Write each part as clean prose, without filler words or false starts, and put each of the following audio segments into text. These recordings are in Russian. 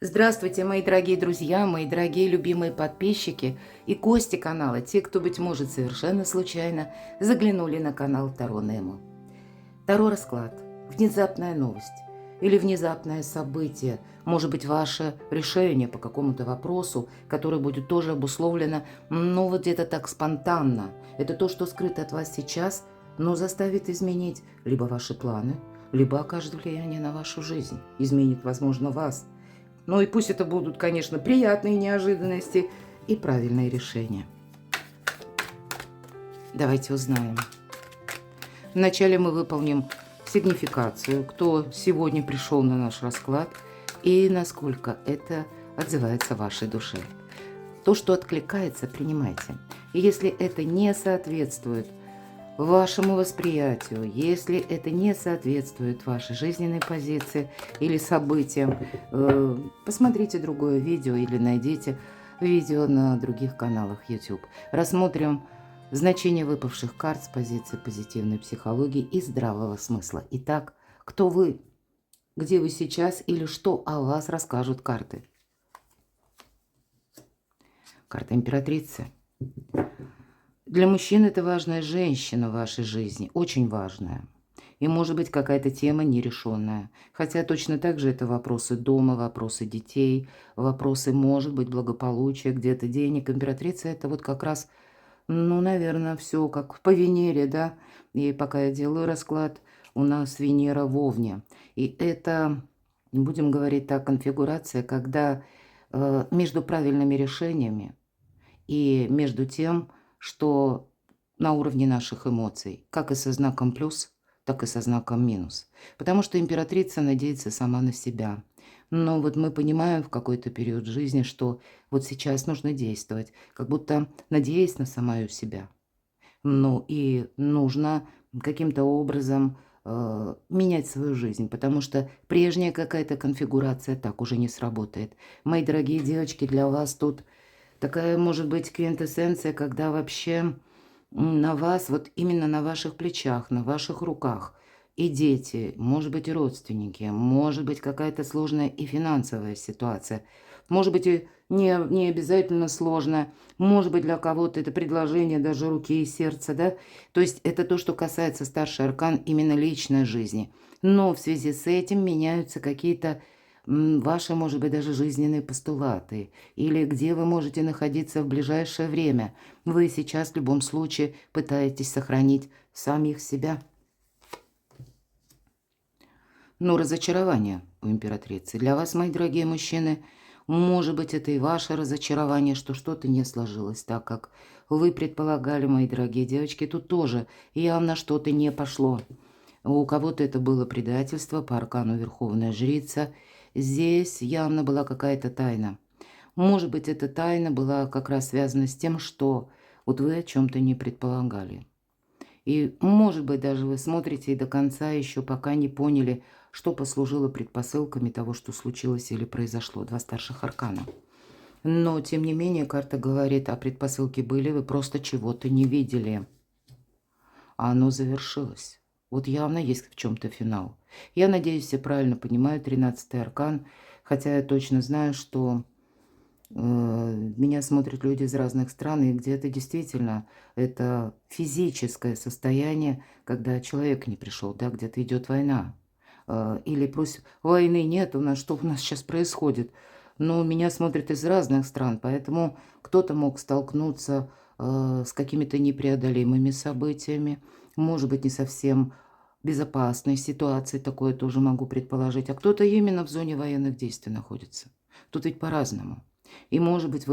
Здравствуйте, мои дорогие друзья, мои дорогие любимые подписчики и гости канала, те, кто, быть может, совершенно случайно заглянули на канал Таро Немо. Таро расклад, внезапная новость или внезапное событие, может быть, ваше решение по какому-то вопросу, которое будет тоже обусловлено, вот где-то так спонтанно. Это то, что скрыто от вас сейчас, но заставит изменить либо ваши планы, либо окажет влияние на вашу жизнь, изменит, возможно, вас. Ну и пусть это будут, конечно, приятные неожиданности и правильные решения. Давайте узнаем. Вначале мы выполним сигнификацию, кто сегодня пришел на наш расклад и насколько это отзывается в вашей душе. То, что откликается, принимайте. И если это не соответствует вашему восприятию, если это не соответствует вашей жизненной позиции или событиям, посмотрите другое видео или найдите видео на других каналах YouTube. Рассмотрим значение выпавших карт с позиции позитивной психологии и здравого смысла. Итак, кто вы, где вы сейчас или что о вас расскажут карты? Карта императрицы. Для мужчин это важная женщина в вашей жизни, очень важная. И может быть какая-то тема нерешенная. Хотя точно так же это вопросы дома, вопросы детей, вопросы, может быть, благополучия, где-то денег. Императрица это вот как раз, наверное, все как по Венере, да. И пока я делаю расклад, у нас Венера в Овне. И это, будем говорить так, конфигурация, когда между правильными решениями и между тем, что на уровне наших эмоций, как и со знаком плюс, так и со знаком минус. Потому что императрица надеется сама на себя. Но вот мы понимаем в какой-то период жизни, что вот сейчас нужно действовать, как будто надеясь на самую себя. Ну и нужно каким-то образом менять свою жизнь, потому что прежняя какая-то конфигурация так уже не сработает. Мои дорогие девочки, для вас тут такая может быть квинтэссенция, когда вообще на вас, вот именно на ваших плечах, на ваших руках и дети, может быть, и родственники, может быть, какая-то сложная и финансовая ситуация, может быть, и не обязательно сложная, может быть, для кого-то это предложение даже руки и сердца, да, то есть это то, что касается старший аркан именно личной жизни, но в связи с этим меняются какие-то ваши, может быть, даже жизненные постулаты, или где вы можете находиться в ближайшее время. Вы сейчас в любом случае пытаетесь сохранить самих себя. Но разочарование у императрицы. Для вас, мои дорогие мужчины, может быть, это и ваше разочарование, что что-то не сложилось так, как вы предполагали, мои дорогие девочки. Тут тоже явно что-то не пошло. У кого-то это было предательство по аркану Верховная Жрица. Здесь явно была какая-то тайна. Может быть, эта тайна была как раз связана с тем, что вот вы о чем-то не предполагали. И, может быть, даже вы смотрите и до конца еще пока не поняли, что послужило предпосылками того, что случилось или произошло. Два старших аркана. Но, тем не менее, карта говорит, а предпосылки были, вы просто чего-то не видели. А оно завершилось. Вот явно есть в чем-то финал. Я надеюсь, все правильно понимают 13-й аркан, хотя я точно знаю, что меня смотрят люди из разных стран, и где-то действительно это физическое состояние, когда человек не пришел, да, где-то идет война. Или пусть войны нет у нас, что у нас сейчас происходит. Но меня смотрят из разных стран, поэтому кто-то мог столкнуться с какими-то непреодолимыми событиями, может быть, не совсем безопасной ситуации, такое тоже могу предположить, а кто-то именно в зоне военных действий находится. Тут ведь по-разному. И, может быть,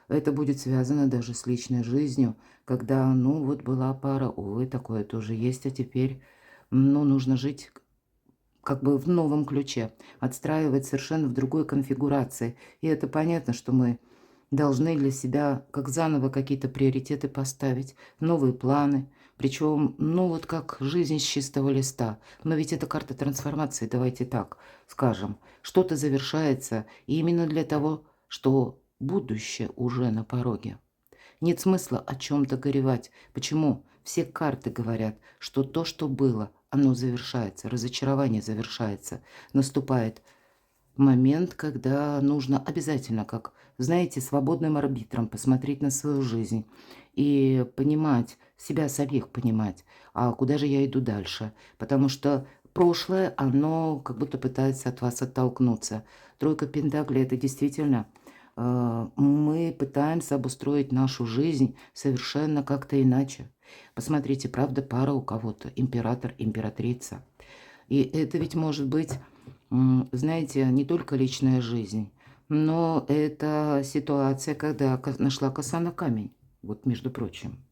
это будет связано даже с личной жизнью, когда, вот была пара, увы, такое тоже есть, а теперь, нужно жить как бы в новом ключе, отстраивать совершенно в другой конфигурации. И это понятно, что мы должны для себя как заново какие-то приоритеты поставить, новые планы. Причем, вот как жизнь с чистого листа. Но ведь это карта трансформации, давайте так скажем. Что-то завершается именно для того, что будущее уже на пороге. Нет смысла о чем-то горевать. Почему? Все карты говорят, что то, что было, оно завершается, разочарование завершается, наступает момент, когда нужно обязательно, как, знаете, свободным арбитром посмотреть на свою жизнь и понимать, себя самих понимать, а куда же я иду дальше. Потому что прошлое, оно как будто пытается от вас оттолкнуться. Тройка Пентаклей– это действительно мы пытаемся обустроить нашу жизнь совершенно как-то иначе. Посмотрите, правда, пара у кого-то, император, императрица. И это ведь может быть, знаете, не только личная жизнь, но это ситуация, когда нашла коса на камень, вот между прочим.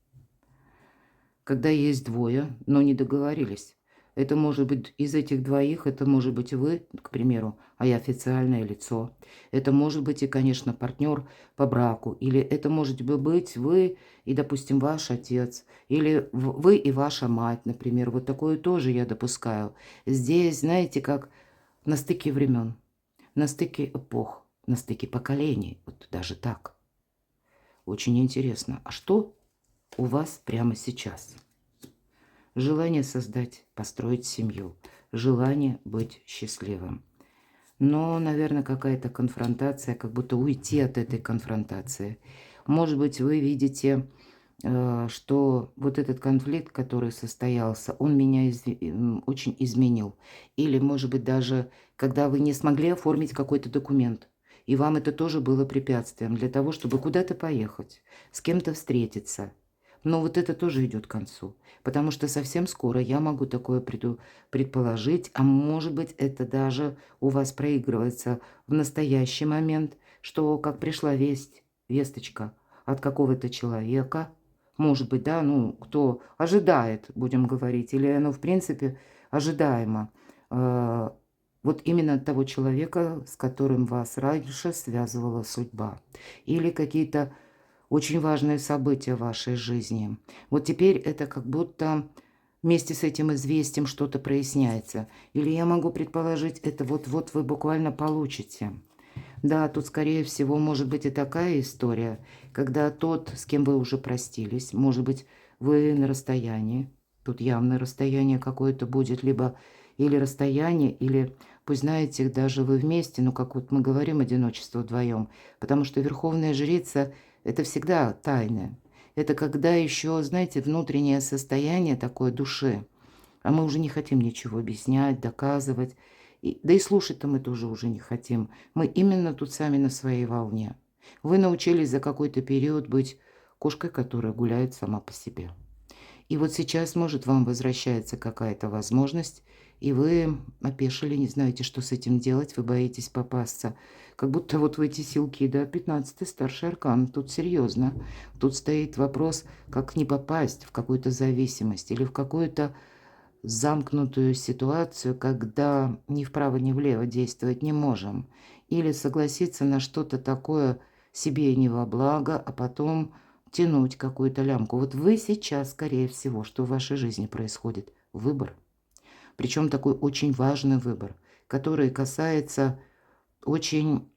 Когда есть двое, но не договорились. Это может быть из этих двоих, это может быть вы, к примеру, а я официальное лицо. Это может быть и, конечно, партнер по браку. Или это может быть вы и, допустим, ваш отец. Или вы и ваша мать, например. Вот такое тоже я допускаю. Здесь, знаете, как на стыке времен, на стыке эпох, на стыке поколений. Вот даже так. Очень интересно. А что у вас прямо сейчас? Желание создать, построить семью, желание быть счастливым. Но, наверное, какая-то конфронтация, как будто уйти от этой конфронтации. Может быть, вы видите, что вот этот конфликт, который состоялся, он меня очень изменил. Или, может быть, даже когда вы не смогли оформить какой-то документ, и вам это тоже было препятствием для того, чтобы куда-то поехать, с кем-то встретиться. Но вот это тоже идет к концу, потому что совсем скоро я могу такое предположить, а может быть, это даже у вас проигрывается в настоящий момент, что как пришла весточка от какого-то человека, может быть, да, ну, кто ожидает, будем говорить, или оно, в принципе, ожидаемо. Вот именно от того человека, с которым вас раньше связывала судьба. Или какие-то очень важные события в вашей жизни. Вот теперь это как будто вместе с этим известием что-то проясняется. Или я могу предположить, это вот-вот вы буквально получите. Да, тут, скорее всего, может быть и такая история, когда тот, с кем вы уже простились, может быть, вы на расстоянии, тут явно расстояние какое-то будет, либо или расстояние, или, пусть знаете, даже вы вместе, ну, как вот мы говорим, одиночество вдвоем, потому что верховная жрица– это всегда тайна. Это когда еще, знаете, внутреннее состояние такой души, а мы уже не хотим ничего объяснять, доказывать. Да и слушать-то мы тоже уже не хотим. Мы именно тут сами на своей волне. Вы научились за какой-то период быть кошкой, которая гуляет сама по себе. И вот сейчас, может, вам возвращается какая-то возможность, и вы опешили, не знаете, что с этим делать, вы боитесь попасться. Как будто вот в эти силки, да, 15-й старший аркан. Тут серьезно. Тут стоит вопрос, как не попасть в какую-то зависимость или в какую-то замкнутую ситуацию, когда ни вправо, ни влево действовать не можем. Или согласиться на что-то такое себе не во благо, а потом тянуть какую-то лямку. Вот вы сейчас, скорее всего, что в вашей жизни происходит? Выбор. Причем такой очень важный выбор, который касается очень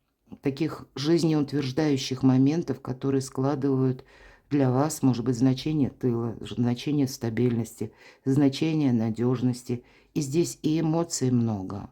таких жизнеутверждающих моментов, которые складывают для вас, может быть, значение тыла, значение стабильности, значение надежности. И здесь и эмоций много.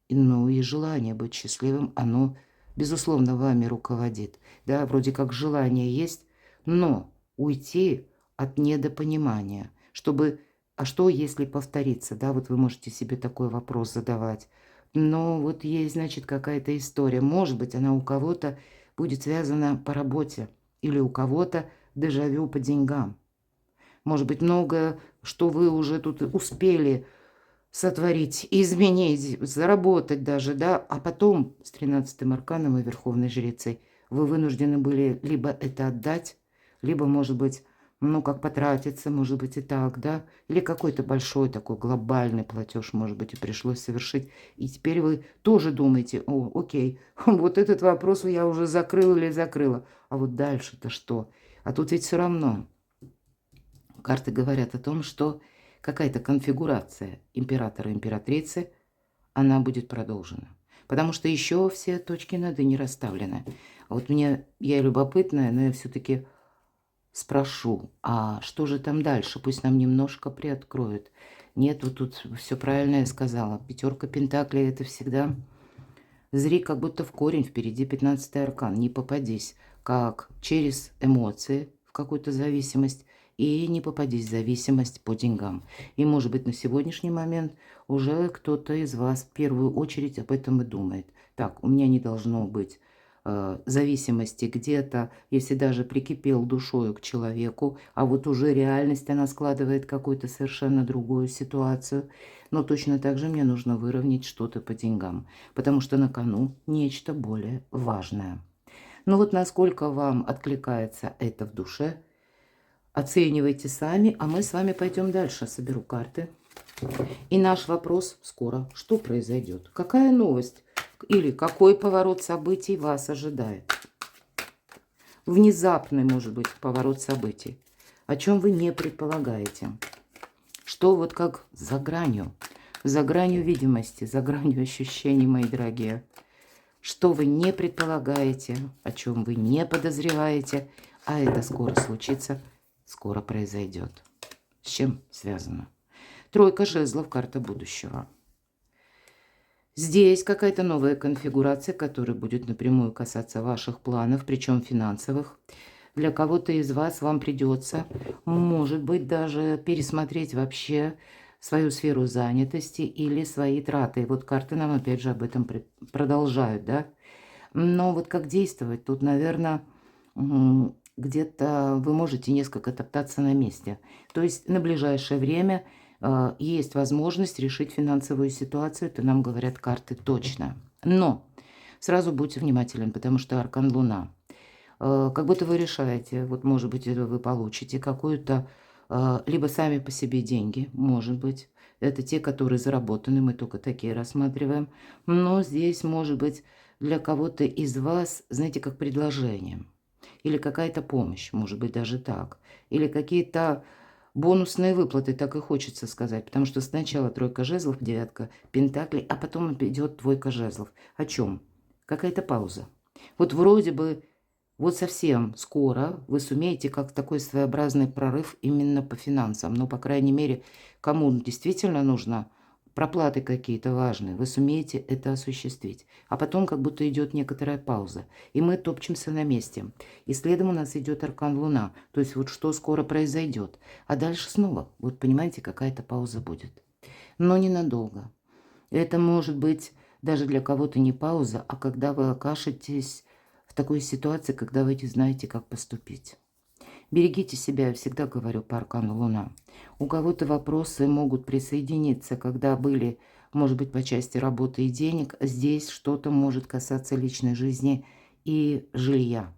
Ну и желание быть счастливым, оно, безусловно, вами руководит. Да, вроде как желание есть, но уйти от недопонимания, чтобы, а что если повторится, да, вот вы можете себе такой вопрос задавать. Но вот есть, значит, какая-то история. Может быть, она у кого-то будет связана по работе или у кого-то дежавю по деньгам. Может быть, многое, что вы уже тут успели сотворить, изменить, заработать даже, да, а потом с 13-м арканом и Верховной Жрицей вы вынуждены были либо это отдать, либо, может быть, ну, как потратиться, может быть, и так, да, или какой-то большой такой глобальный платеж, может быть, и пришлось совершить. И теперь вы тоже думаете, о, окей, вот этот вопрос я уже закрыла или закрыла, а вот дальше-то что? А тут ведь все равно карты говорят о том, что какая-то конфигурация императора и императрицы, она будет продолжена. Потому что еще все точки над «и» не расставлены. А вот я любопытная, но я все-таки спрошу, а что же там дальше? Пусть нам немножко приоткроют. Нет, вот тут все правильно я сказала. Пятерка Пентаклей– это всегда Зри как будто в корень, впереди 15-й аркан. Не попадись, как через эмоции в какую-то зависимость, и не попадись в зависимость по деньгам. И, может быть, на сегодняшний момент уже кто-то из вас в первую очередь об этом и думает. Так, у меня не должно быть зависимости где-то, если даже прикипел душою к человеку, а вот уже реальность, она складывает какую-то совершенно другую ситуацию. Но точно так же мне нужно выровнять что-то по деньгам, потому что на кону нечто более важное. Ну вот насколько вам откликается это в душе, оценивайте сами, а мы с вами пойдем дальше. Соберу карты. И наш вопрос скоро. Что произойдет? Какая новость или какой поворот событий вас ожидает? Внезапный, может быть, поворот событий, о чем вы не предполагаете. Что вот как за гранью видимости, за гранью ощущений, мои дорогие. Что вы не предполагаете, о чем вы не подозреваете, а это скоро случится, скоро произойдет. С чем связано? Тройка жезлов, карта будущего. Здесь какая-то новая конфигурация, которая будет напрямую касаться ваших планов, причем финансовых. Для кого-то из вас вам придется, может быть, даже пересмотреть вообще свою сферу занятости или свои траты. Вот карты нам опять же об этом продолжают, да? Но вот как действовать? Тут, наверное, где-то вы можете несколько топтаться на месте. То есть на ближайшее время есть возможность решить финансовую ситуацию, это нам говорят карты точно. Но сразу будьте внимательны, потому что аркан Луна. Как будто вы решаете, вот может быть вы получите какую-то, либо сами по себе деньги, может быть. Это те, которые заработаны, мы только такие рассматриваем. Но здесь может быть для кого-то из вас, знаете, как предложение. Или какая-то помощь, может быть даже так. Или какие-то бонусные выплаты, так и хочется сказать, потому что сначала тройка жезлов, девятка пентаклей, а потом идет двойка жезлов. О чем? Какая-то пауза. Вот вроде бы вот совсем скоро вы сумеете как такой своеобразный прорыв именно по финансам. Но, по крайней мере, кому действительно нужно проплаты какие-то важные, вы сумеете это осуществить. А потом как будто идет некоторая пауза. И мы топчемся на месте. И следом у нас идет аркан Луна. То есть вот что скоро произойдет. А дальше снова, вот понимаете, какая-то пауза будет. Но ненадолго. Это может быть даже для кого-то не пауза, а когда вы окажетесь в такой ситуации, когда вы не знаете, как поступить. Берегите себя, я всегда говорю по аркану Луна. У кого-то вопросы могут присоединиться, когда были, может быть, по части работы и денег. Здесь что-то может касаться личной жизни и жилья.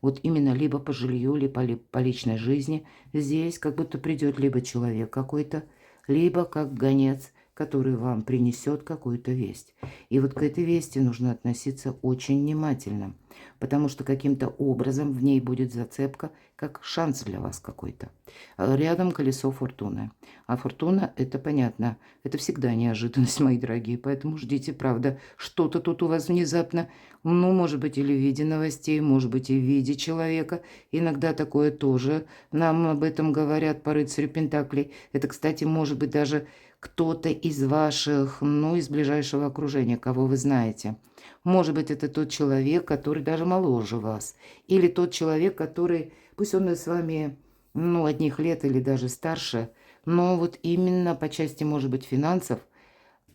Вот именно либо по жилью, либо по личной жизни. Здесь как будто придет либо человек какой-то, либо как гонец, который вам принесет какую-то весть. И вот к этой вести нужно относиться очень внимательно, потому что каким-то образом в ней будет зацепка, как шанс для вас какой-то. Рядом колесо фортуны. А фортуна, это понятно, это всегда неожиданность, мои дорогие, поэтому ждите, правда, что-то тут у вас внезапно, ну, может быть, или в виде новостей, может быть, и в виде человека. Иногда такое тоже нам об этом говорят по рыцарю Пентаклей. Это, кстати, может быть даже кто-то из ваших, ну, из ближайшего окружения, кого вы знаете. Может быть, это тот человек, который даже моложе вас. Или тот человек, который, пусть он с вами, ну, одних лет или даже старше, но вот именно по части, может быть, финансов,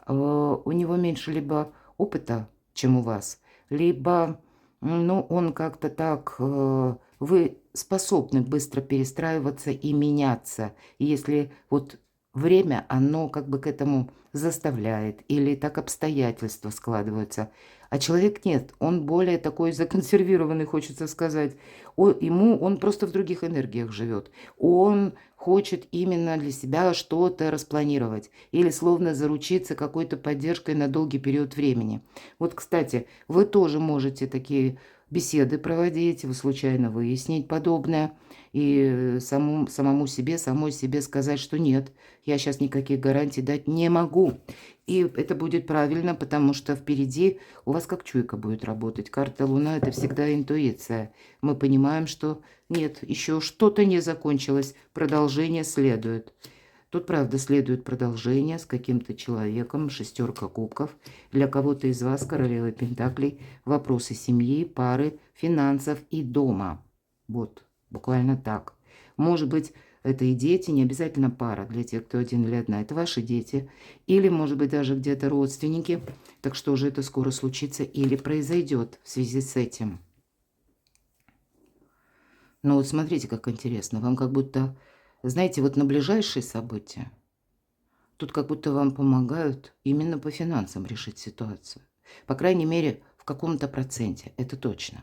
у него меньше либо опыта, чем у вас, либо, ну, он как-то так, вы способны быстро перестраиваться и меняться. И если вот время, оно как бы к этому заставляет, или так обстоятельства складываются. А человек нет, он более такой законсервированный, хочется сказать. Он просто в других энергиях живет. Он хочет именно для себя что-то распланировать или словно заручиться какой-то поддержкой на долгий период времени. Вот, кстати, вы тоже можете такие беседы проводить, вы случайно выяснить подобное и самому себе, самой себе сказать, что нет, я сейчас никаких гарантий дать не могу. И это будет правильно, потому что впереди у вас как чуйка будет работать. Карта Луна – это всегда интуиция. Мы понимаем, что нет, еще что-то не закончилось, продолжение следует. Тут, правда, следует продолжение с каким-то человеком, шестерка кубков. Для кого-то из вас, королева пентаклей, вопросы семьи, пары, финансов и дома. Вот, буквально так. Может быть, это и дети, не обязательно пара, для тех, кто один или одна. Это ваши дети. Или, может быть, даже где-то родственники. Так что же это скоро случится или произойдет в связи с этим. Ну вот смотрите, как интересно. Вам как будто, знаете, вот на ближайшие события, тут как будто вам помогают именно по финансам решить ситуацию. По крайней мере, в каком-то проценте, это точно.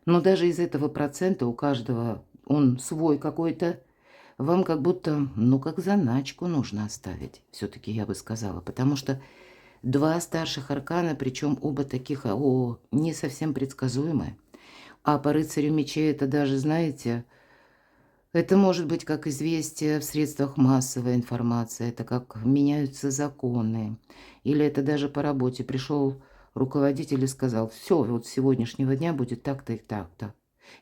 Но даже из этого процента у каждого он свой какой-то, вам как будто, ну, как заначку нужно оставить, все-таки я бы сказала. Потому что два старших аркана, причем оба таких, не совсем предсказуемые. А по рыцарю мечей это даже, знаете, это может быть как известие в средствах массовой информации, это как меняются законы. Или это даже по работе пришел руководитель и сказал, все, вот с сегодняшнего дня будет так-то и так-то.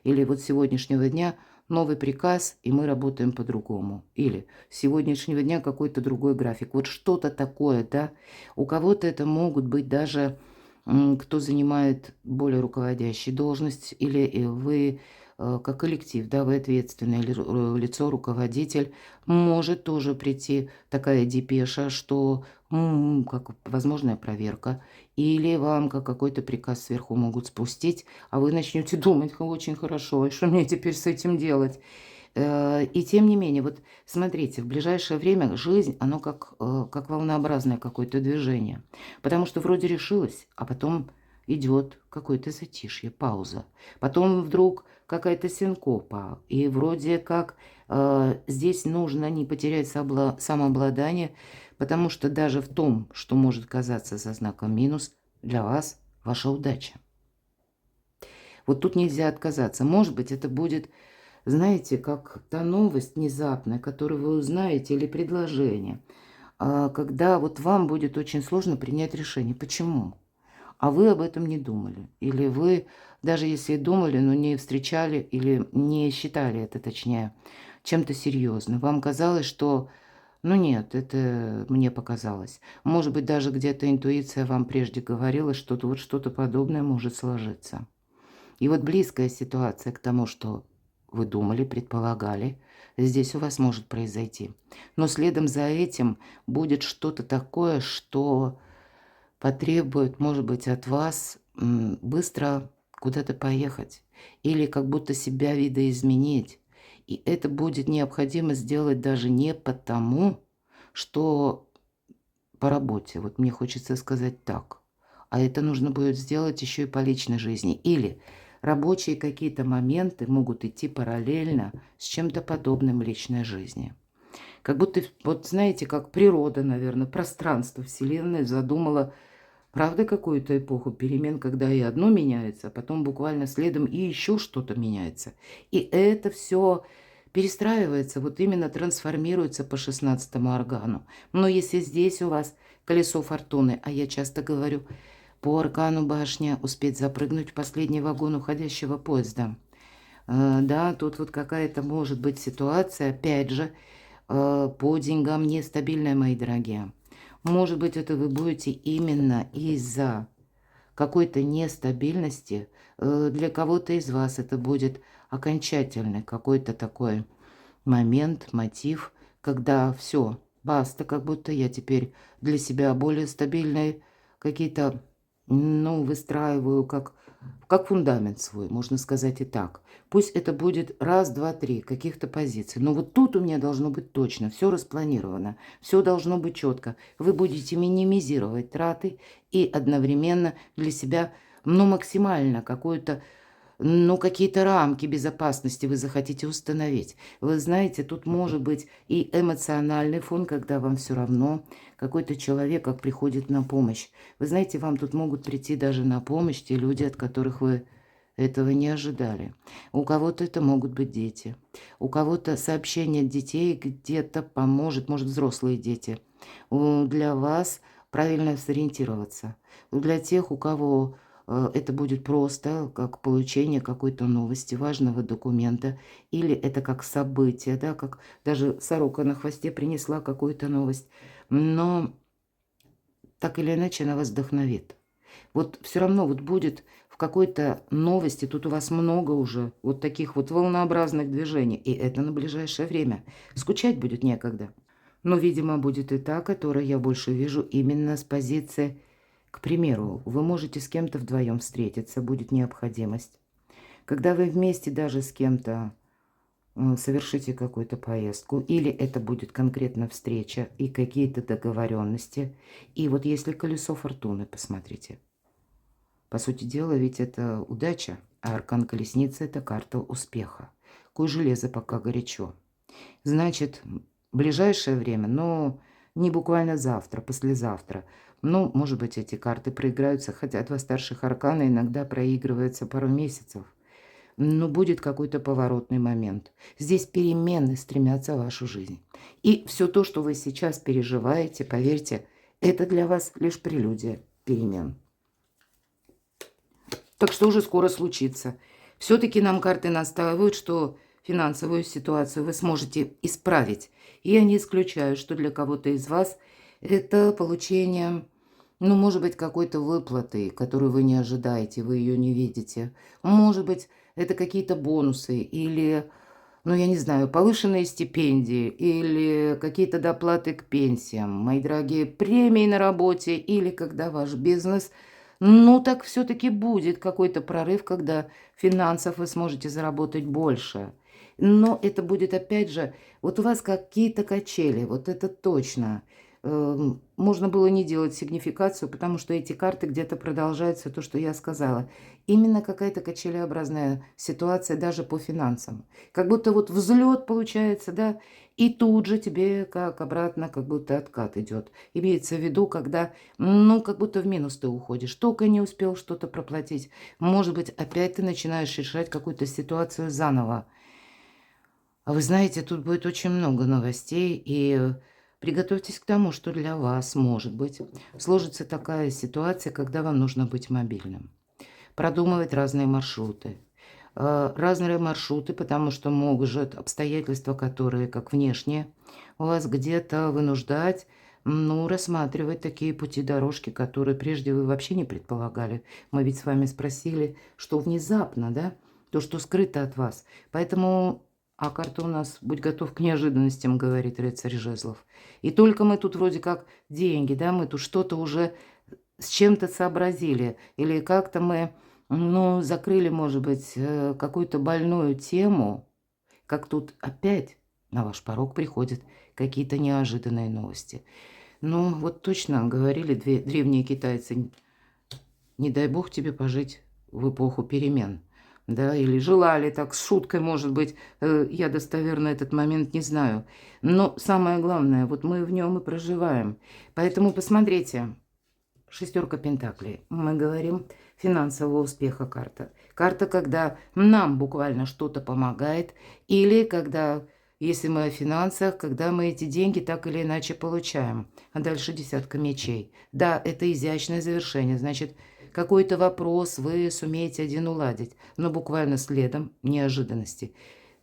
Или вот с сегодняшнего дня новый приказ, и мы работаем по-другому. Или с сегодняшнего дня какой-то другой график. Вот что-то такое, да. У кого-то это могут быть даже кто занимает более руководящую должность, или вы как коллектив, да, вы ответственное лицо, руководитель, может тоже прийти такая депеша, что как возможная проверка, или вам как какой-то приказ сверху могут спустить, а вы начнете думать, очень хорошо, и что мне теперь с этим делать? И тем не менее, вот смотрите, в ближайшее время жизнь, оно как волнообразное какое-то движение. Потому что вроде решилась, а потом идет какое-то затишье, пауза. Потом вдруг какая-то синкопа. И вроде как здесь нужно не потерять самообладание, потому что даже в том, что может казаться за знаком минус, для вас ваша удача. Вот тут нельзя отказаться. Может быть, это будет, знаете, как та новость внезапная, которую вы узнаете, или предложение, когда вот вам будет очень сложно принять решение. Почему? А вы об этом не думали. Или вы, даже если и думали, но не встречали или не считали это, точнее, чем-то серьезным. Вам казалось, что, ну нет, это мне показалось. Может быть, даже где-то интуиция вам прежде говорила, что вот что-то подобное может сложиться. И вот близкая ситуация к тому, что вы думали, предполагали, здесь у вас может произойти. Но следом за этим будет что-то такое, что потребует, может быть, от вас быстро куда-то поехать или как будто себя видоизменить. И это будет необходимо сделать даже не потому, что по работе, вот мне хочется сказать так, а это нужно будет сделать еще и по личной жизни. Или рабочие какие-то моменты могут идти параллельно с чем-то подобным в личной жизни. Как будто, вот знаете, как природа, наверное, пространство Вселенной задумала, правда, какую-то эпоху перемен, когда и одно меняется, а потом буквально следом и еще что-то меняется. И это все перестраивается, вот именно трансформируется по 16-му аргану. Но если здесь у вас колесо фортуны, а я часто говорю, по аркану башня успеть запрыгнуть в последний вагон уходящего поезда. Да, тут вот какая-то может быть ситуация, опять же, по деньгам нестабильная, мои дорогие. Может быть, это вы будете именно из-за какой-то нестабильности. Для кого-то из вас это будет окончательный какой-то такой момент, мотив, когда все, баста, как будто я теперь для себя более стабильные какие-то, ну, выстраиваю как фундамент свой, можно сказать и так. Пусть это будет раз, два, три каких-то позиций. Но вот тут у меня должно быть точно, все распланировано, все должно быть четко. Вы будете минимизировать траты и одновременно для себя, ну, максимально какую-то, ну, какие-то рамки безопасности вы захотите установить. Вы знаете, тут может быть и эмоциональный фон, когда вам все равно какой-то человек как приходит на помощь. Вы знаете, вам тут могут прийти даже на помощь те люди, от которых вы этого не ожидали. У кого-то это могут быть дети. У кого-то сообщение от детей где-то поможет, может, взрослые дети. Для вас правильно сориентироваться. Для тех, у кого это будет просто как получение какой-то новости, важного документа, или это как событие, да, как даже сорока на хвосте принесла какую-то новость. Но так или иначе она вас вдохновит. Вот все равно вот будет в какой-то новости, тут у вас много уже вот таких вот волнообразных движений, и это на ближайшее время. Скучать будет некогда. Но, видимо, будет и та, которую я больше вижу именно с позиции, к примеру, вы можете с кем-то вдвоем встретиться, будет необходимость. Когда вы вместе даже с кем-то совершите какую-то поездку, или это будет конкретно встреча и какие-то договоренности. И вот если колесо фортуны, посмотрите. По сути дела, ведь это удача, а аркан колесницы – это карта успеха. Куй железо пока горячо. Значит, ближайшее время, но не буквально завтра, послезавтра. Ну, может быть, эти карты проиграются, хотя два старших аркана иногда проигрываются пару месяцев. Но будет какой-то поворотный момент. Здесь перемены стремятся в вашу жизнь. И все то, что вы сейчас переживаете, поверьте, это для вас лишь прелюдия перемен. Так что уже скоро случится. Все-таки нам карты настаивают, что финансовую ситуацию вы сможете исправить. И я не исключаю, что для кого-то из вас это получение, ну, может быть, какой-то выплаты, которую вы не ожидаете, вы ее не видите. Может быть, это какие-то бонусы или, ну, я не знаю, повышенные стипендии или какие-то доплаты к пенсиям, мои дорогие, премии на работе или когда ваш бизнес, ну, так все-таки будет какой-то прорыв, когда финансов вы сможете заработать больше. Но это будет, опять же, вот у вас какие-то качели, вот это точно. Можно было не делать сигнификацию, потому что эти карты где-то продолжаются то, что я сказала. Именно какая-то качелеобразная ситуация даже по финансам. Как будто вот взлет получается, да, и тут же тебе как обратно, как будто откат идет. Имеется в виду, когда, ну, как будто в минус ты уходишь. Только не успел что-то проплатить. Может быть, опять ты начинаешь решать какую-то ситуацию заново. А вы знаете, тут будет очень много новостей, и приготовьтесь к тому, что для вас, может быть, сложится такая ситуация, когда вам нужно быть мобильным. Продумывать разные маршруты. Разные маршруты, потому что могут обстоятельства, которые как внешние, у вас где-то вынуждать, ну, рассматривать такие пути, дорожки, которые прежде вы вообще не предполагали. Мы ведь с вами спросили, что внезапно, да, то, что скрыто от вас. Поэтому, а карта у нас «Будь готов к неожиданностям», говорит рыцарь жезлов. И только мы тут вроде как деньги, да, мы тут что-то уже с чем-то сообразили, или как-то мы, ну, закрыли, может быть, какую-то больную тему, как тут опять на ваш порог приходят какие-то неожиданные новости. Ну, вот точно говорили древние китайцы, не дай бог тебе пожить в эпоху перемен. Да, или желали так с шуткой, может быть, я достоверно этот момент не знаю. Но самое главное, вот мы в нем и проживаем. Поэтому посмотрите, шестерка пентаклей. Мы говорим финансового успеха карта. Карта, когда нам буквально что-то помогает, или когда, если мы о финансах, когда мы эти деньги так или иначе получаем. А дальше десятка мечей. Да, это изящное завершение. Значит, какой-то вопрос вы сумеете один уладить, но буквально следом неожиданности.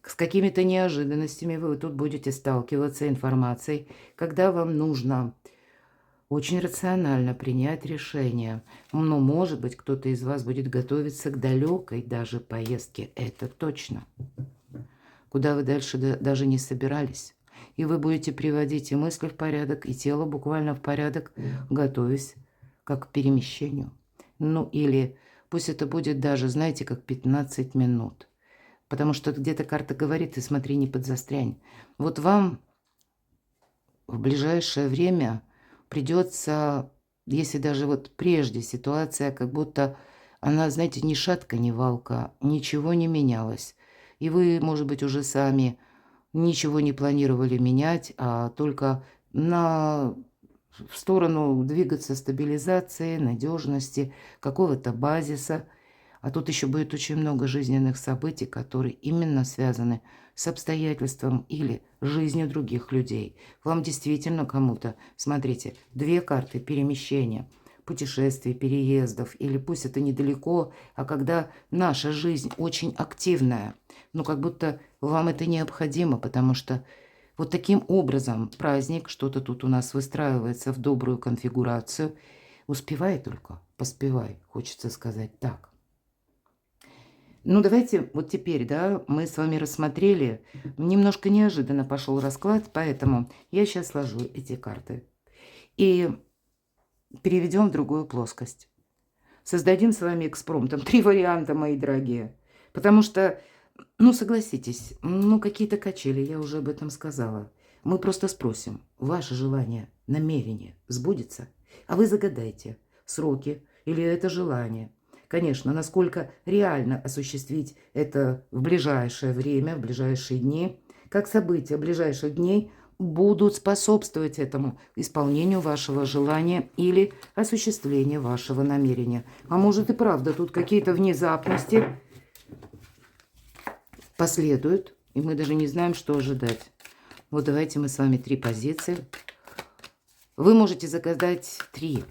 С какими-то неожиданностями вы тут будете сталкиваться информацией, когда вам нужно очень рационально принять решение. Но, может быть, кто-то из вас будет готовиться к далекой даже поездке. Это точно. Куда вы дальше даже не собирались. И вы будете приводить и мысли в порядок, и тело буквально в порядок, готовясь как к перемещению. Ну, или пусть это будет даже, знаете, как 15 минут. Потому что где-то карта говорит, и смотри, не подзастрянь. Вот вам в ближайшее время придется, если даже вот прежде ситуация, как будто она, знаете, ни шатка, ни валка, ничего не менялось. И вы, может быть, уже сами ничего не планировали менять, а только в сторону двигаться стабилизации, надежности, какого-то базиса. А тут еще будет очень много жизненных событий, которые именно связаны с обстоятельством или жизнью других людей. Вам действительно кому-то, смотрите, две карты перемещения. путешествий, переездов, или пусть это недалеко, а когда наша жизнь очень активная, ну как будто вам это необходимо, потому что вот таким образом праздник, что-то тут у нас выстраивается в добрую конфигурацию. Успевай только, поспевай, хочется сказать так. Ну, давайте вот теперь, да, мы с вами рассмотрели. Немножко неожиданно пошел расклад, поэтому я сейчас сложу эти карты. И переведем в другую плоскость. Создадим с вами экспромтом 3 варианта, мои дорогие. Потому что, ну, согласитесь, ну, какие-то качели, я уже об этом сказала. Мы просто спросим, ваше желание, намерение сбудется? А вы загадайте сроки или это желание. Конечно, насколько реально осуществить это в ближайшее время, в ближайшие дни, как события ближайших дней будут способствовать этому исполнению вашего желания или осуществлению вашего намерения. А может и правда, тут какие-то внезапности последуют, и мы даже не знаем, что ожидать. Вот давайте мы с вами 3 позиции. Вы можете загадать 3,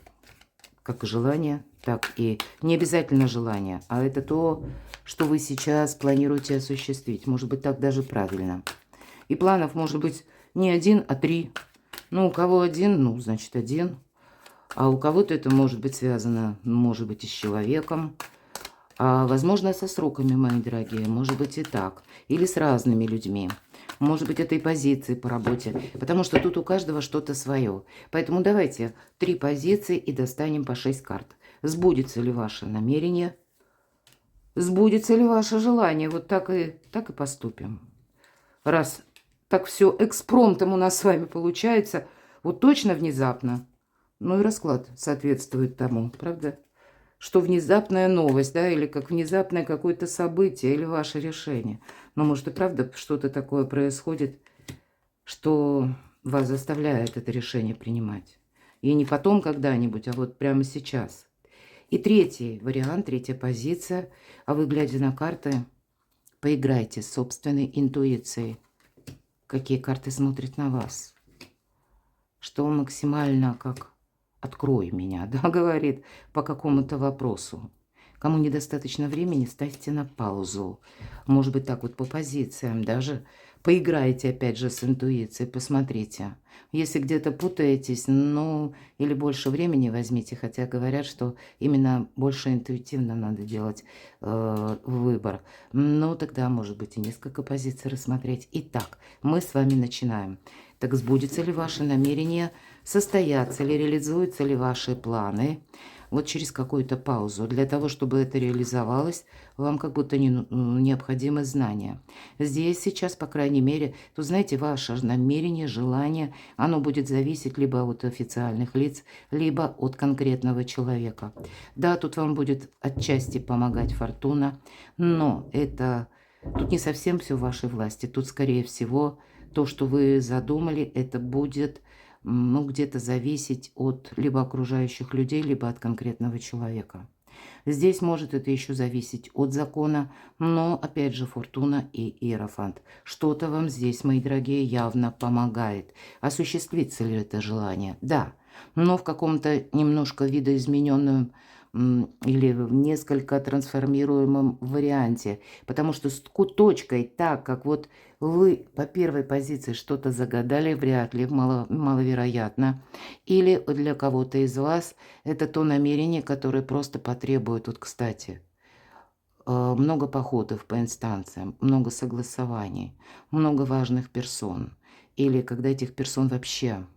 как желание, так и не обязательно желание, а это то, что вы сейчас планируете осуществить. Может быть, так даже правильно. И планов может быть не 1, а 3. Ну, у кого 1, ну, значит 1. А у кого-то это может быть связано, может быть, и с человеком. А, возможно, со сроками, мои дорогие. Может быть, и так. Или с разными людьми. Может быть, этой позиции по работе. Потому что тут у каждого что-то свое. Поэтому давайте 3 позиции и достанем по 6 карт. Сбудется ли ваше намерение? Сбудется ли ваше желание? Вот так и поступим. Раз так все экспромтом у нас с вами получается, вот точно внезапно. Ну и расклад соответствует тому, правда? Что внезапная новость, да, или как внезапное какое-то событие, или ваше решение. Но может и правда что-то такое происходит, что вас заставляет это решение принимать. И не потом когда-нибудь, а вот прямо сейчас. И третий вариант, третья позиция. А вы, глядя на карты, поиграйте с собственной интуицией. Какие карты смотрят на вас. Что максимально как «открой меня», да, говорит по какому-то вопросу. Кому недостаточно времени, ставьте на паузу. Может быть, так вот по позициям даже. Поиграйте опять же с интуицией, посмотрите. Если где-то путаетесь, ну, или больше времени возьмите, хотя говорят, что именно больше интуитивно надо делать выбор. Ну, тогда, может быть, и несколько позиций рассмотреть. Итак, мы с вами начинаем. Так сбудется ли ваше намерение, состоятся ли, реализуются ли ваши планы? Вот через какую-то паузу. Для того, чтобы это реализовалось, вам как будто необходимы знания. Здесь сейчас, по крайней мере, то знаете, ваше намерение, желание, оно будет зависеть либо от официальных лиц, либо от конкретного человека. Да, тут вам будет отчасти помогать фортуна, но это тут не совсем все в вашей власти. Тут, скорее всего, то, что вы задумали, это будет, ну, где-то зависеть от либо окружающих людей, либо от конкретного человека. Здесь может это еще зависеть от закона, но, опять же, фортуна и иерофант. Что-то вам здесь, мои дорогие, явно помогает. Осуществится ли это желание? Да, но в каком-то немножко видоизмененном или в несколько трансформируемом варианте. Потому что с точкой, так как вот вы по первой позиции что-то загадали, вряд ли, маловероятно. Или для кого-то из вас это то намерение, которое просто потребует, вот, кстати, много походов по инстанциям, много согласований, много важных персон. Или когда этих персон вообще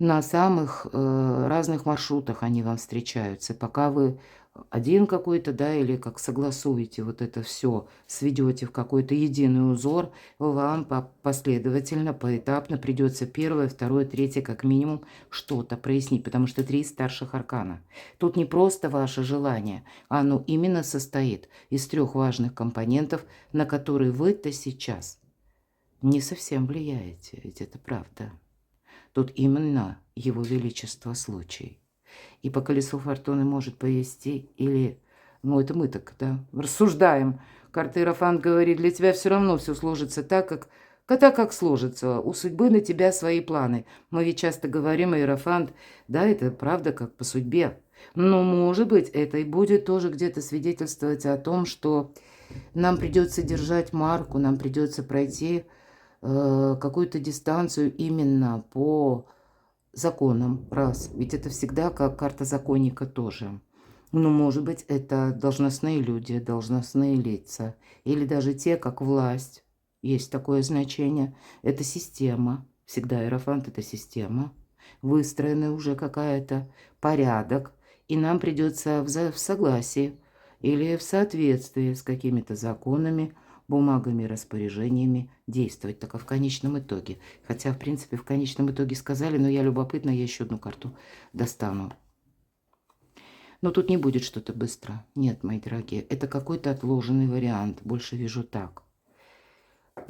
на самых разных маршрутах они вам встречаются. Пока вы один какой-то, да, или как согласуете вот это все, сведете в какой-то единый узор, вам последовательно, поэтапно придется первое, второе, третье, как минимум, что-то прояснить, потому что 3 старших аркана. Тут не просто ваше желание, оно именно состоит из 3 важных компонентов, на которые вы-то сейчас не совсем влияете, ведь это правда. Тут именно его величество случай. И по колесу фортуны может повести или... Ну, это мы так, да, рассуждаем. Карта Иерофант говорит, для тебя все равно все сложится так, как Когда как сложится, у судьбы на тебя свои планы. Мы ведь часто говорим, иерофант, да, это правда как по судьбе. Но, может быть, это и будет тоже где-то свидетельствовать о том, что нам придется держать марку, нам придется пройти какую-то дистанцию именно по законам, раз. Ведь это всегда как карта законника тоже. Ну, может быть, это должностные люди, должностные лица. Или даже те, как власть. Есть такое значение. Это система. Всегда иерофант – это система. Выстроенный уже какая-то порядок. И нам придется в согласии или в соответствии с какими-то законами, бумагами, распоряжениями действовать. Так, а в конечном итоге. Хотя, в принципе, в конечном итоге сказали, но я любопытна, я еще одну карту достану. Но тут не будет что-то быстро. Нет, мои дорогие, это какой-то отложенный вариант. Больше вижу так.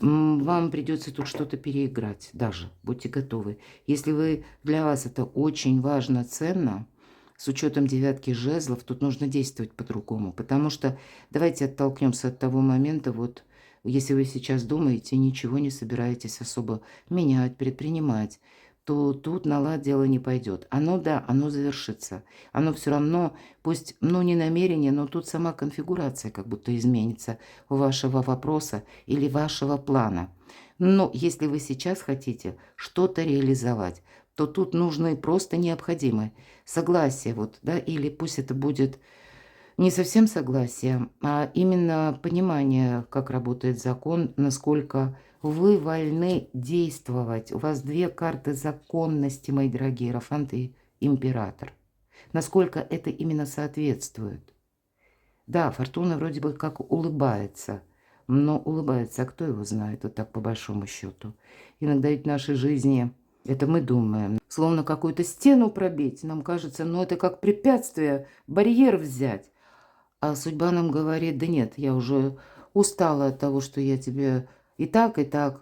Вам придется тут что-то переиграть даже. Будьте готовы. Если для вас это очень важно, ценно, с учетом девятки жезлов, тут нужно действовать по-другому. Потому что давайте оттолкнемся от того момента, вот если вы сейчас думаете, ничего не собираетесь особо менять, предпринимать, то тут на лад дело не пойдет. Оно, да, оно завершится. Оно все равно, пусть, ну, не намерение, но тут сама конфигурация как будто изменится вашего вопроса или вашего плана. Но если вы сейчас хотите что-то реализовать, то тут нужны просто необходимые согласие, вот, да, или пусть это будет не совсем согласие, а именно понимание, как работает закон, насколько вы вольны действовать. У вас две карты законности, мои дорогие, Иерофант и Император. Насколько это именно соответствует. Да, Фортуна вроде бы как улыбается, но улыбается, а кто его знает, вот так по большому счету. Иногда ведь в нашей жизни, это мы думаем, словно какую-то стену пробить, нам кажется, ну это как препятствие, барьер взять. А судьба нам говорит, да нет, я уже устала от того, что я тебе и так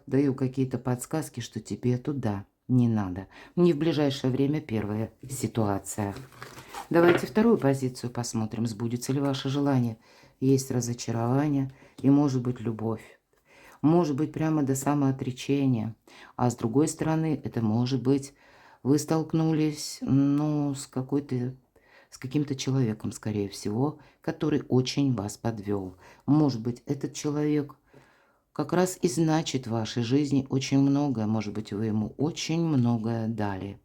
даю какие-то подсказки, что тебе туда не надо. Не в ближайшее время первая ситуация. Давайте вторую позицию посмотрим, сбудется ли ваше желание. Есть разочарование и, может быть, любовь. Может быть, прямо до самоотречения. А с другой стороны, это может быть, вы столкнулись, ну, с каким-то человеком, скорее всего, который очень вас подвел. Может быть, этот человек как раз и значит в вашей жизни очень многое. Может быть, вы ему очень многое дали.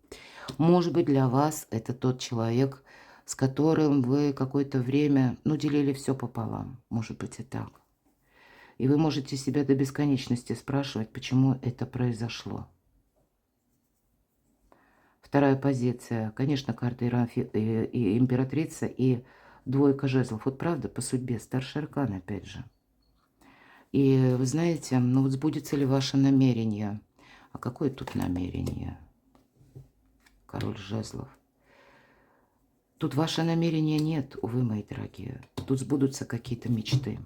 Может быть, для вас это тот человек, с которым вы какое-то время, ну, делили все пополам. Может быть, и так. И вы можете себя до бесконечности спрашивать, почему это произошло. Вторая позиция, конечно, карта и императрица и двойка жезлов. Вот правда, по судьбе, старший аркан, опять же. И вы знаете, ну вот сбудется ли ваше намерение? А какое тут намерение? Король жезлов. Тут ваше намерения нет, увы, мои дорогие. Тут сбудутся какие-то мечты.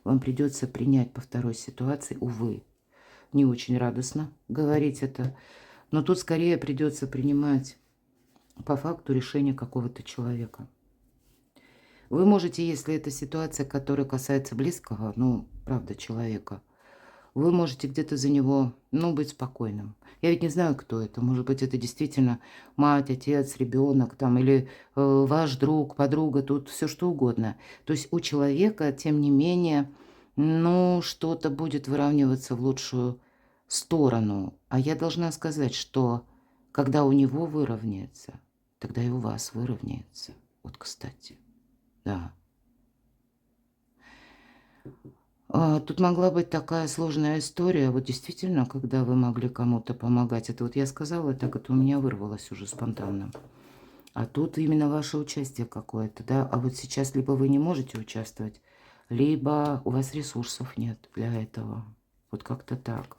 Вам придется принять по второй ситуации, увы. Не очень радостно говорить это, но тут скорее придется принимать по факту решение какого-то человека. Вы можете, если это ситуация, которая касается близкого, ну, правда, человека, вы можете где-то за него, ну, быть спокойным. Я ведь не знаю, кто это. Может быть, это действительно мать, отец, ребенок, там, или ваш друг, подруга, тут все что угодно. То есть у человека, тем не менее, ну, что-то будет выравниваться в лучшую сторону. А я должна сказать, что когда у него выровняется, тогда и у вас выровняется. Вот, кстати, да. Тут могла быть такая сложная история. Вот действительно, когда вы могли кому-то помогать. Это вот я сказала, так это у меня вырвалось уже спонтанно. А тут именно ваше участие какое-то, да. А вот сейчас либо вы не можете участвовать, либо у вас ресурсов нет для этого. Вот как-то так.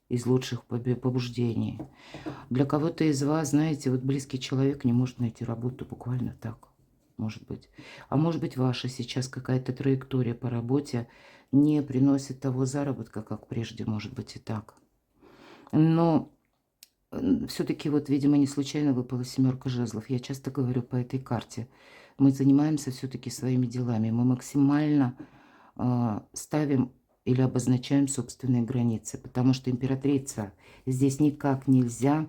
Из лучших побуждений. Для кого-то из вас, знаете, вот близкий человек не может найти работу буквально так. Может быть. А может быть, ваша сейчас какая-то траектория по работе не приносит того заработка, как прежде, может быть, и так. Но все-таки вот, видимо, не случайно выпала семерка жезлов. Я часто говорю по этой карте. Мы занимаемся все-таки своими делами. Мы максимально ставим или обозначаем собственные границы, потому что императрица здесь никак нельзя,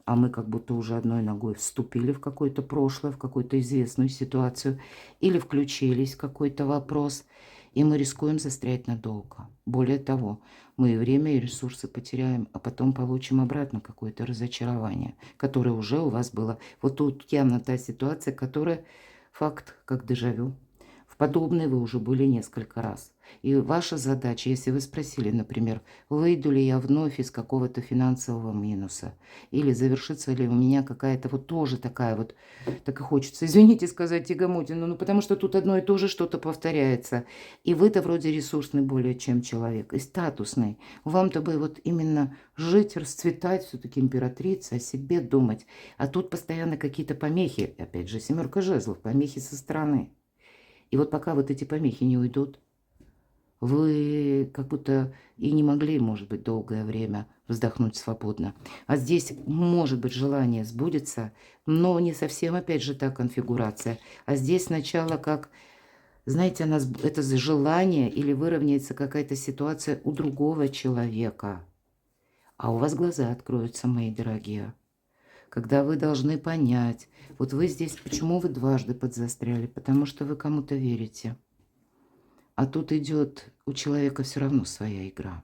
а мы как будто уже одной ногой вступили в какое-то прошлое, в какую-то известную ситуацию, или включились в какой-то вопрос, и мы рискуем застрять надолго. Более того, мы и время, и ресурсы потеряем, а потом получим обратно какое-то разочарование, которое уже у вас было. Вот тут явно та ситуация, которая факт, как дежавю. В подобной вы уже были несколько раз. И ваша задача, если вы спросили, например, выйду ли я вновь из какого-то финансового минуса, или завершится ли у меня какая-то вот тоже такая вот, так и хочется, извините сказать, тягомотина, ну потому что тут одно и то же что-то повторяется. И вы-то вроде ресурсный более чем человек, и статусный. Вам-то бы вот именно жить, расцветать, все-таки императрица, о себе думать. А тут постоянно какие-то помехи, опять же, 7 жезлов, помехи со стороны. И вот пока вот эти помехи не уйдут, вы как будто и не могли, может быть, долгое время вздохнуть свободно. А здесь, может быть, желание сбудется, но не совсем, опять же, та конфигурация. А здесь сначала как, знаете, это желание или выровняется какая-то ситуация у другого человека. А у вас глаза откроются, мои дорогие. Когда вы должны понять, вот вы здесь, почему вы дважды подзастряли? Потому что вы кому-то верите. А тут идет у человека все равно своя игра.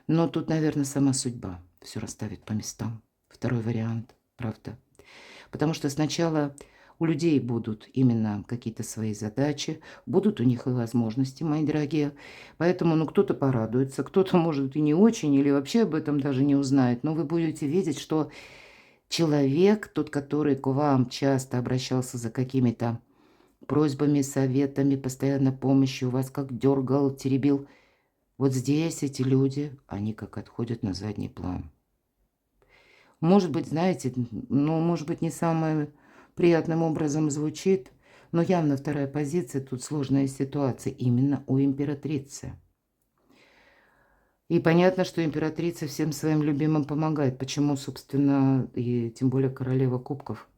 Но тут, наверное, сама судьба все расставит по местам. Второй вариант, правда. Потому что сначала у людей будут именно какие-то свои задачи, будут у них и возможности, мои дорогие. Поэтому, ну, кто-то порадуется, кто-то, может, и не очень, или вообще об этом даже не узнает. Но вы будете видеть, что человек, тот, который к вам часто обращался за какими-то просьбами, советами, постоянно помощью, вас как дергал, теребил. Вот здесь эти люди, они как отходят на задний план. Может быть, знаете, ну, может быть, не самым приятным образом звучит, но явно вторая позиция, тут сложная ситуация именно у императрицы. И понятно, что императрица всем своим любимым помогает. Почему, собственно, и тем более королева кубков.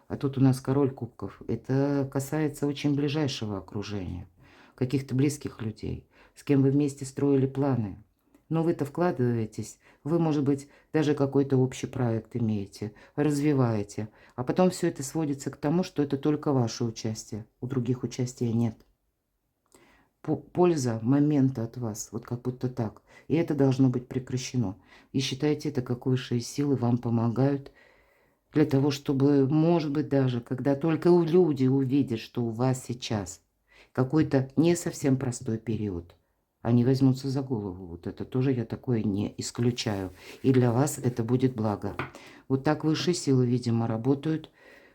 А тут у нас король кубков. Это касается очень ближайшего окружения, каких-то близких людей, с кем вы вместе строили планы. Но вы-то вкладываетесь, вы, может быть, даже какой-то общий проект имеете, развиваете. А потом все это сводится к тому, что это только ваше участие, у других участия нет. Польза момента от вас, вот как будто так. И это должно быть прекращено. И считайте это, как высшие силы вам помогают для того, чтобы, может быть, даже, когда только люди увидят, что у вас сейчас какой-то не совсем простой период, они возьмутся за голову. Вот это тоже я такое не исключаю. И для вас это будет благо. Вот так высшие силы, видимо, работают,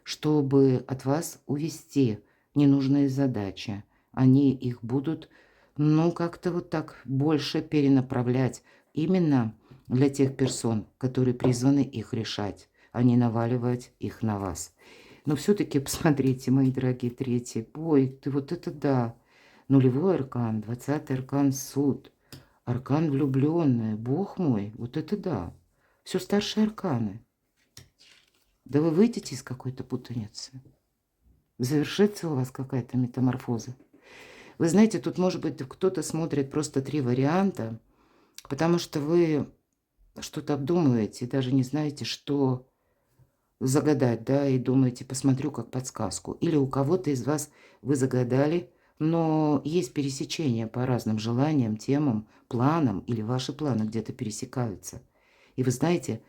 чтобы от вас увести ненужные задачи. Они их будут, ну, как-то вот так больше перенаправлять именно для тех персон, которые призваны их решать, а не наваливать их на вас. Но все-таки посмотрите, мои дорогие третьи. Ой, ты вот это да. Нулевой аркан, 20-й аркан суд, аркан влюбленная, бог мой, вот это да. Все старшие арканы. Да вы выйдете из какой-то путаницы. Завершится у вас какая-то метаморфоза. Вы знаете, тут, может быть, кто-то смотрит просто 3 варианта, потому что вы что-то обдумываете и даже не знаете, что загадать, да, и думаете, посмотрю как подсказку. Или у кого-то из вас вы загадали, но есть пересечение по разным желаниям, темам, планам, или ваши планы где-то пересекаются. И вы знаете,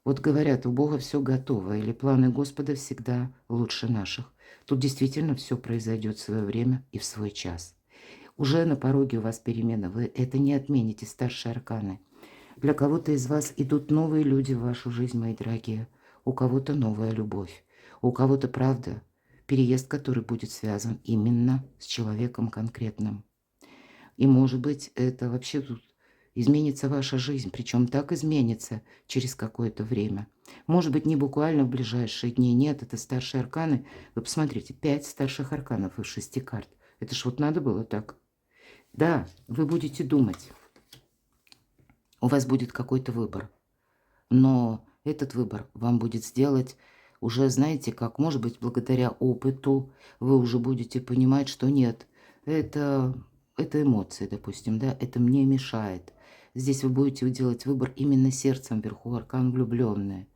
вот говорят, у Бога все готово, или планы Господа всегда лучше наших. Тут действительно все произойдет в свое время и в свой час. Уже на пороге у вас перемена, вы это не отмените, старшие арканы. Для кого-то из вас идут новые люди в вашу жизнь, мои дорогие. У кого-то новая любовь. У кого-то, правда, переезд, который будет связан именно с человеком конкретным. И, может быть, это вообще тут изменится ваша жизнь. Причем так изменится через какое-то время. Может быть, не буквально в ближайшие дни. Нет, это старшие арканы. Вы посмотрите, 5 старших арканов из 6 карт. Это ж вот надо было так. Да, вы будете думать. У вас будет какой-то выбор. Но этот выбор вам будет сделать уже, знаете, как, может быть, благодаря опыту вы уже будете понимать, что нет, это это эмоции, допустим, да, это мне мешает. Здесь вы будете делать выбор именно сердцем вверху, аркан влюбленные.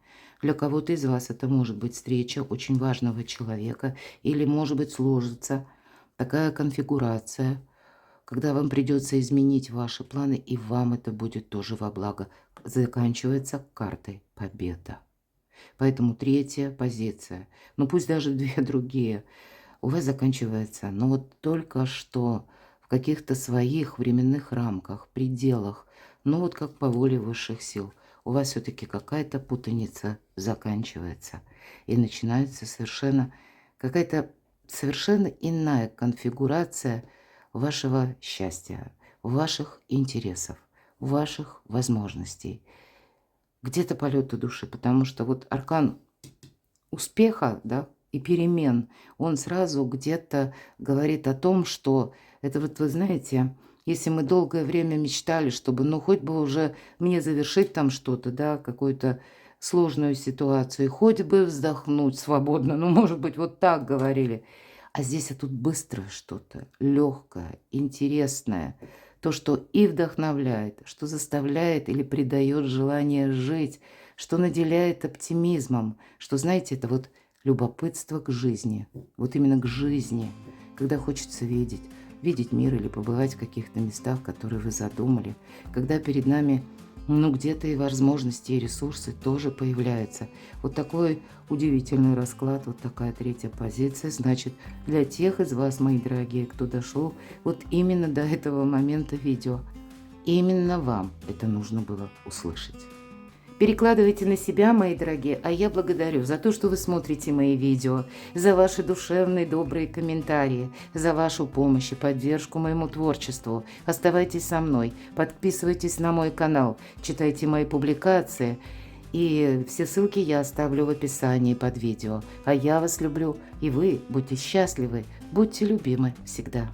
Для кого-то из вас это может быть встреча очень важного человека, или, может быть, сложится такая конфигурация, когда вам придется изменить ваши планы, и вам это будет тоже во благо. Заканчивается картой победа. Поэтому третья позиция, ну пусть даже две другие, у вас заканчивается, но вот только что в каких-то своих временных рамках, пределах, ну вот как по воле высших сил, у вас все-таки какая-то путаница заканчивается. И начинается совершенно какая-то совершенно иная конфигурация вашего счастья, ваших интересов, ваших возможностей. Где-то полеты души, потому что вот аркан успеха, да, и перемен, он сразу где-то говорит о том, что это вот вы знаете, если мы долгое время мечтали, чтобы, ну, хоть бы уже мне завершить там что-то, да, какую-то сложную ситуацию, хоть бы вздохнуть свободно, ну, может быть, вот так говорили. А здесь тут быстрое что-то, легкое, интересное, то, что и вдохновляет, что заставляет или придает желание жить, что наделяет оптимизмом, что, знаете, это вот любопытство к жизни, вот именно к жизни, когда хочется видеть мир или побывать в каких-то местах, которые вы задумали, когда перед нами, ну, где-то и возможности, и ресурсы тоже появляются. Вот такой удивительный расклад, вот такая третья позиция, значит, для тех из вас, мои дорогие, кто дошел вот именно до этого момента видео, именно вам это нужно было услышать. Перекладывайте на себя, мои дорогие, а я благодарю за то, что вы смотрите мои видео, за ваши душевные добрые комментарии, за вашу помощь и поддержку моему творчеству. Оставайтесь со мной, подписывайтесь на мой канал, читайте мои публикации, и все ссылки я оставлю в описании под видео. А я вас люблю, и вы будьте счастливы, будьте любимы всегда.